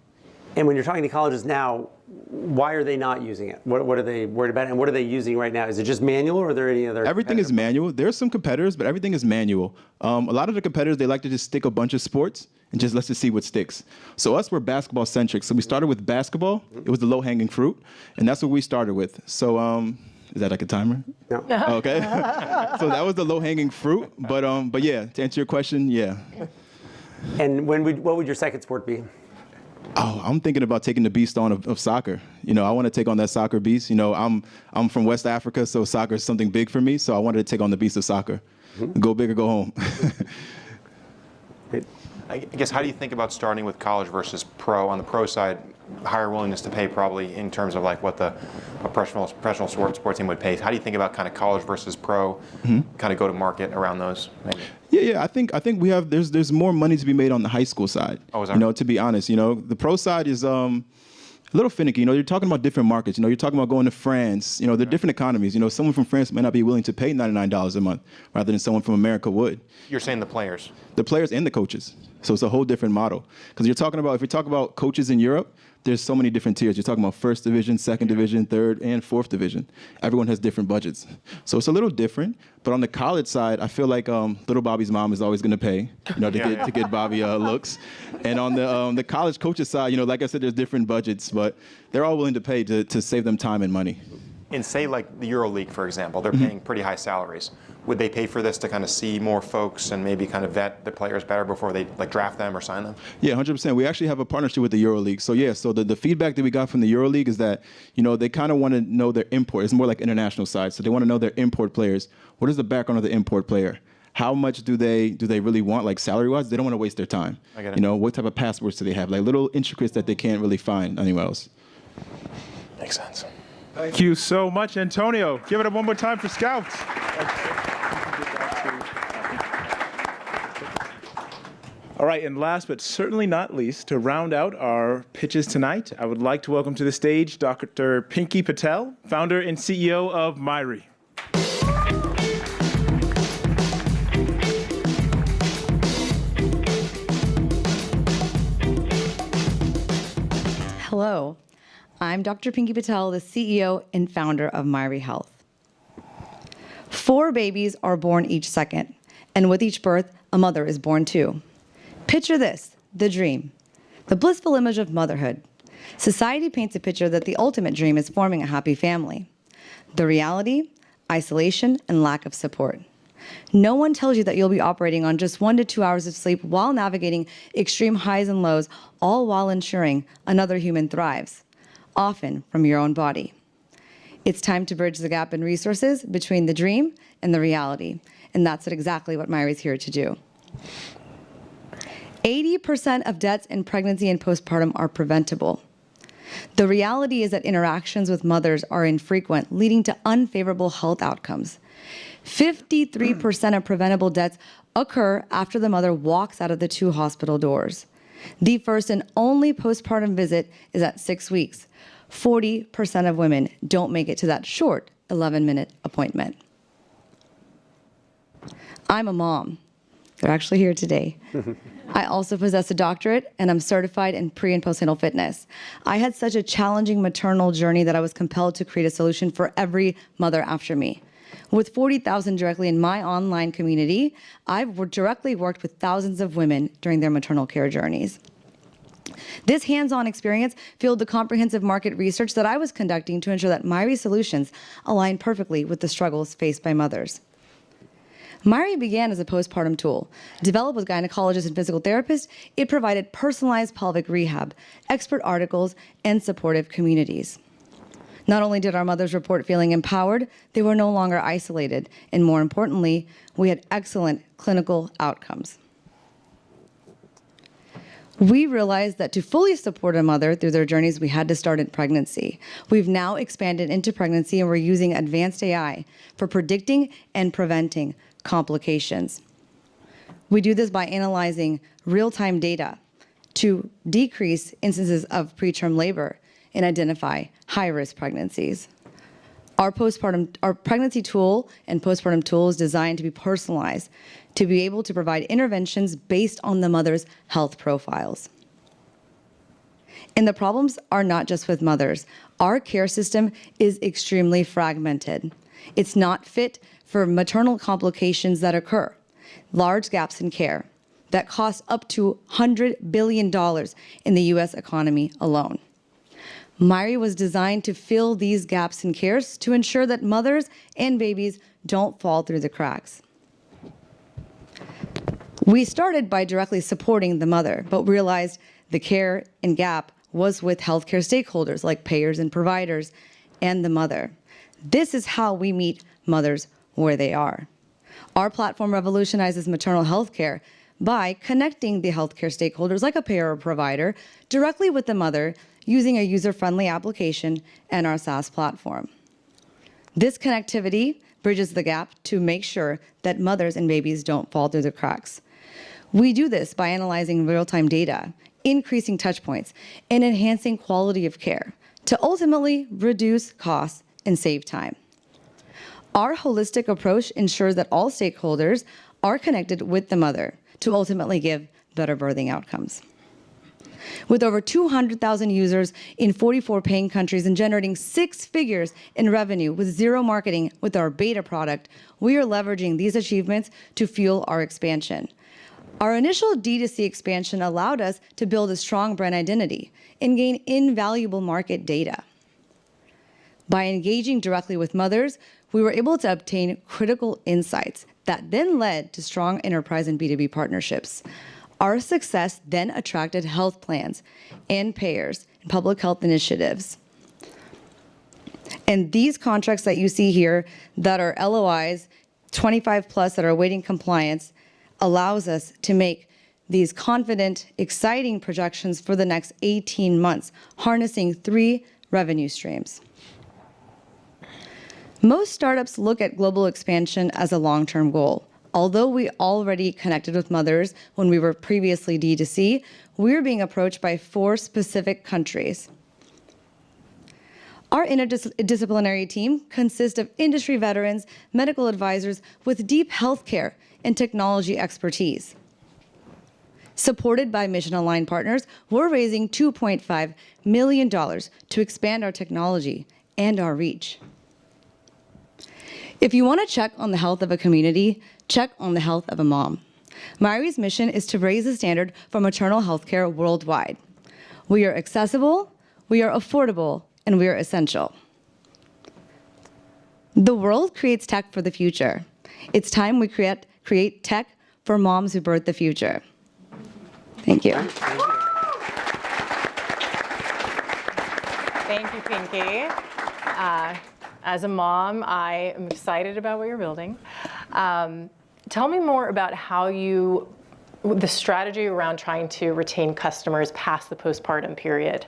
And when you're talking to colleges now, why are they not using it? What are they worried about? And what are they using right now? Is it just manual, or are there any other? Everything is manual. There's some competitors, but everything is manual. A lot of the competitors, they like to just stick a bunch of sports and just let's just see what sticks. So us, we're basketball centric. So we started with basketball. It was the low hanging fruit, and that's what we started with. So is that like a timer? No. Okay. So that was the low hanging fruit. But yeah, to answer your question, yeah. And what would your second sport be? Oh, I'm thinking about taking the beast on of soccer. You know, I want to take on that soccer beast. You know, I'm from West Africa, so soccer is something big for me. So I wanted to take on the beast of soccer. Go big or go home. I guess, how do you think about starting with college versus pro? On the pro side, higher willingness to pay probably in terms of like what a professional sports team would pay. How do you think about kind of college versus pro, kind of go to market around those? Maybe? Yeah. I think we have there's more money to be made on the high school side. Oh, is that you know, right? to be honest, you know, the pro side is a little finicky. You know, you're talking about different markets. You know, you're talking about going to France. You know, they're different economies. You know, someone from France might not be willing to pay $99 a month rather than someone from America would. You're saying the players? The players and the coaches. So it's a whole different model. Because if you talk about coaches in Europe, there's so many different tiers. You're talking about first division, second division, third, and fourth division. Everyone has different budgets. So it's a little different. But on the college side, I feel like little Bobby's mom is always going to pay, you know, to get Bobby looks. And on the college coaches side, you know, like I said, there's different budgets, but they're all willing to pay to save them time and money. In, say, like the EuroLeague, for example, they're paying pretty high salaries. Would they pay for this to kind of see more folks and maybe kind of vet the players better before they like draft them or sign them? Yeah, 100%. We actually have a partnership with the EuroLeague. So yeah, so the feedback that we got from the EuroLeague is that, you know, they kind of want to know their import. It's more like international side. So they want to know their import players. What is the background of the import player? How much do they really want, like salary-wise? They don't want to waste their time. I get it. You know, what type of passports do they have? Like little intricacies that they can't really find anywhere else. Makes sense. Thank you so much, Antonio. Give it up one more time for Scouts. All right, and last but certainly not least, to round out our pitches tonight, I would like to welcome to the stage Dr. Pinky Patel, founder and CEO of Myri. Hello, I'm Dr. Pinky Patel, the CEO and founder of Myri Health. 4 babies are born each second, and with each birth, a mother is born too. Picture this, the dream, the blissful image of motherhood. Society paints a picture that the ultimate dream is forming a happy family. The reality, isolation, and lack of support. No one tells you that you'll be operating on just 1 to 2 hours of sleep while navigating extreme highs and lows, all while ensuring another human thrives, often from your own body. It's time to bridge the gap in resources between the dream and the reality, and that's exactly what Myri's here to do. 80% of deaths in pregnancy and postpartum are preventable. The reality is that interactions with mothers are infrequent, leading to unfavorable health outcomes. 53% of preventable deaths occur after the mother walks out of the 2 hospital doors. The first and only postpartum visit is at 6 weeks. 40% of women don't make it to that short 11-minute appointment. I'm a mom. They're actually here today. I also possess a doctorate, and I'm certified in pre- and postnatal fitness. I had such a challenging maternal journey that I was compelled to create a solution for every mother after me. With 40,000 directly in my online community, I've directly worked with thousands of women during their maternal care journeys. This hands-on experience fueled the comprehensive market research that I was conducting to ensure that Myri solutions align perfectly with the struggles faced by mothers. Myri began as a postpartum tool. Developed with gynecologists and physical therapists, it provided personalized pelvic rehab, expert articles, and supportive communities. Not only did our mothers report feeling empowered, they were no longer isolated, and more importantly, we had excellent clinical outcomes. We realized that to fully support a mother through their journeys, we had to start in pregnancy. We've now expanded into pregnancy, and we're using advanced AI for predicting and preventing complications. We do this by analyzing real-time data to decrease instances of preterm labor and identify high-risk pregnancies. Our pregnancy tool and postpartum tool is designed to be personalized, to be able to provide interventions based on the mother's health profiles. And the problems are not just with mothers. Our care system is extremely fragmented. It's not fit for maternal complications that occur, large gaps in care that cost up to $100 billion in the US economy alone. Myri was designed to fill these gaps in care to ensure that mothers and babies don't fall through the cracks. We started by directly supporting the mother, but realized the care and gap was with healthcare stakeholders like payers and providers and the mother. This is how we meet mothers where they are. Our platform revolutionizes maternal health care by connecting the healthcare stakeholders like a payer or provider directly with the mother using a user-friendly application and our SaaS platform. This connectivity bridges the gap to make sure that mothers and babies don't fall through the cracks. We do this by analyzing real-time data, increasing touch points, and enhancing quality of care to ultimately reduce costs and save time. Our holistic approach ensures that all stakeholders are connected with the mother to ultimately give better birthing outcomes. With over 200,000 users in 44 paying countries and generating 6 figures in revenue with zero marketing with our beta product, we are leveraging these achievements to fuel our expansion. Our initial D2C expansion allowed us to build a strong brand identity and gain invaluable market data. By engaging directly with mothers, we were able to obtain critical insights that then led to strong enterprise and B2B partnerships. Our success then attracted health plans and payers and public health initiatives. And these contracts that you see here that are LOIs, 25 plus that are awaiting compliance, allows us to make these confident, exciting projections for the next 18 months, harnessing 3 revenue streams. Most startups look at global expansion as a long-term goal. Although we already connected with mothers when we were previously D2C, we're being approached by 4 specific countries. Our interdisciplinary team consists of industry veterans, medical advisors with deep healthcare and technology expertise. Supported by mission-aligned partners, we're raising $2.5 million to expand our technology and our reach. If you want to check on the health of a community, check on the health of a mom. Myri's mission is to raise the standard for maternal health care worldwide. We are accessible, we are affordable, and we are essential. The world creates tech for the future. It's time we create tech for moms who birth the future. Thank you. Thank you, Pinky. As a mom, I am excited about what you're building. Tell me more about how the strategy around trying to retain customers past the postpartum period.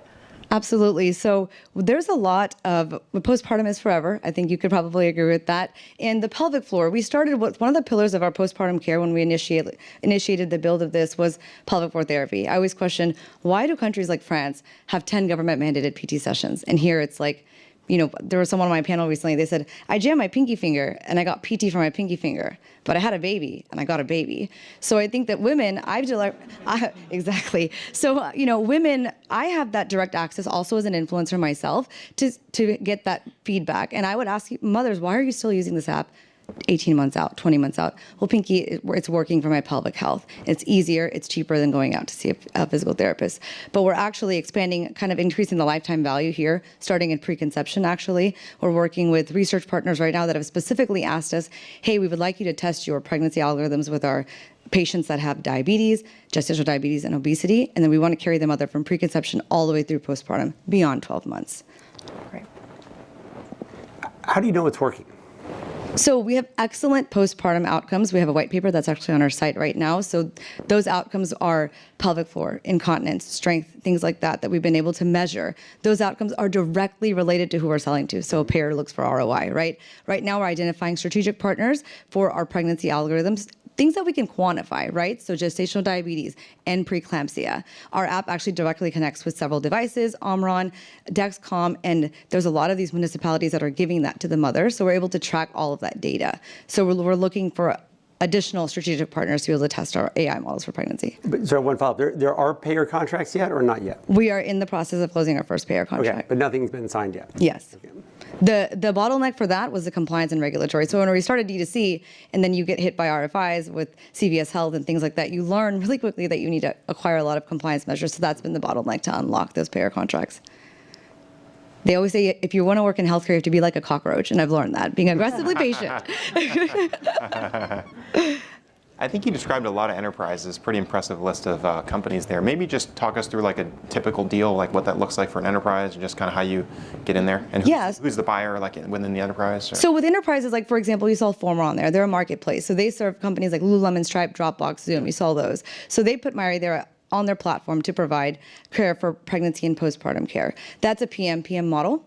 Absolutely. So there's a lot of, postpartum is forever. I think you could probably agree with that. And the pelvic floor, we started with one of the pillars of our postpartum care when we initiated the build of this was pelvic floor therapy. I always question, why do countries like France have 10 government mandated PT sessions? And here it's like, you know, there was someone on my panel recently, they said, I jammed my pinky finger and I got PT for my pinky finger, but I had a baby and I got a baby. So I think that women, exactly. So, you know, women, I have that direct access also as an influencer myself to get that feedback. And I would ask mothers, why are you still using this app 18 months out, 20 months out? Well, Pinky, it's working for my pelvic health. It's easier, it's cheaper than going out to see a physical therapist. But we're actually expanding, kind of increasing the lifetime value here, starting in preconception, actually. We're working with research partners right now that have specifically asked us, hey, we would like you to test your pregnancy algorithms with our patients that have diabetes, gestational diabetes, and obesity, and then we want to carry the mother from preconception all the way through postpartum, beyond 12 months. Great. How do you know it's working? So we have excellent postpartum outcomes. We have a white paper that's actually on our site right now. So those outcomes are pelvic floor, incontinence, strength, things like that we've been able to measure. Those outcomes are directly related to who we're selling to. So a payer looks for ROI, right? Right now we're identifying strategic partners for our pregnancy algorithms, things that we can quantify, right? So gestational diabetes and preeclampsia. Our app actually directly connects with several devices, Omron, Dexcom, and there's a lot of these municipalities that are giving that to the mother. So we're able to track all of that data. So we're looking for additional strategic partners to be able to test our AI models for pregnancy. So one follow-up, there are payer contracts yet or not yet? We are in the process of closing our first payer contract. Okay, but nothing's been signed yet? Yes. Okay. The bottleneck for that was the compliance and regulatory. So when we started D2C and then you get hit by RFIs with CVS Health and things like that, you learn really quickly that you need to acquire a lot of compliance measures. So that's been the bottleneck to unlock those payer contracts. They always say if you want to work in healthcare, you have to be like a cockroach, and I've learned that, being aggressively patient. I think you described a lot of enterprises, pretty impressive list of companies there. Maybe just talk us through like a typical deal, like what that looks like for an enterprise, and just kind of how you get in there, and who's the buyer like within the enterprise? Or? So with enterprises, like for example, you saw Former on there. They're a marketplace, so they serve companies like Lululemon, Stripe, Dropbox, Zoom. You saw those. So they put Myri there on their platform to provide care for pregnancy and postpartum care. That's a PM model,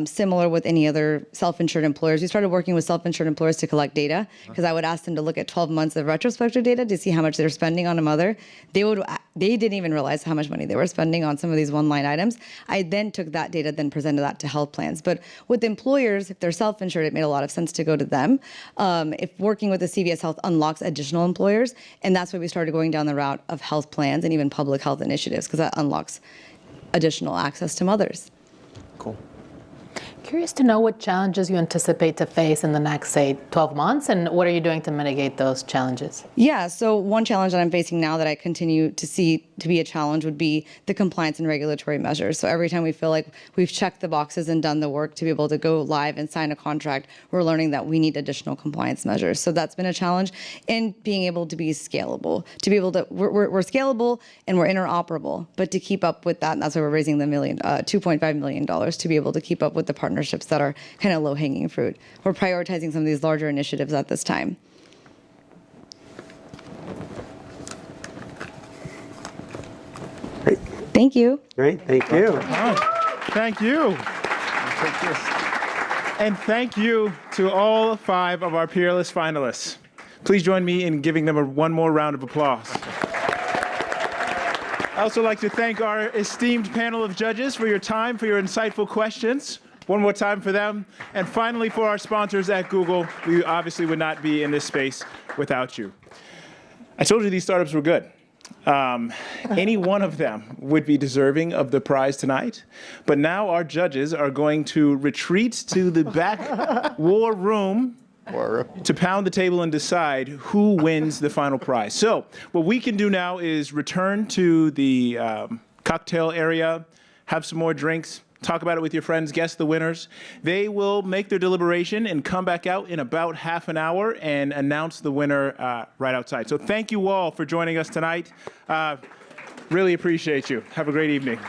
similar with any other self-insured employers. We started working with self-insured employers to collect data because I would ask them to look at 12 months of retrospective data to see how much they're spending on a mother. They didn't even realize how much money they were spending on some of these one-line items. I then took that data, then presented that to health plans. But with employers, if they're self-insured, it made a lot of sense to go to them. If working with the CVS Health unlocks additional employers, and that's why we started going down the route of health plans and even public health initiatives, because that unlocks additional access to mothers. Cool. Curious to know what challenges you anticipate to face in the next, say, 12 months, and what are you doing to mitigate those challenges? Yeah, so one challenge that I'm facing now that I continue to see to be a challenge would be the compliance and regulatory measures. So every time we feel like we've checked the boxes and done the work to be able to go live and sign a contract, we're learning that we need additional compliance measures. So that's been a challenge, and being able to be scalable. To be able to, we're scalable and we're interoperable, but to keep up with that, and that's why we're raising the $2.5 million to be able to keep up with the partnerships that are kind of low-hanging fruit. We're prioritizing some of these larger initiatives at this time. Great. Thank you. Great, thank you. Thank you. And thank you to all 5 of our Peerless finalists. Please join me in giving them one more round of applause. I'd also like to thank our esteemed panel of judges for your time, for your insightful questions. One more time for them. And finally, for our sponsors at Google, we obviously would not be in this space without you. I told you these startups were good. Any one of them would be deserving of the prize tonight. But now our judges are going to retreat to the back war room to pound the table and decide who wins the final prize. So what we can do now is return to the cocktail area, have some more drinks, talk about it with your friends, guess the winners. They will make their deliberation and come back out in about half an hour and announce the winner right outside. So thank you all for joining us tonight. Really appreciate you. Have a great evening.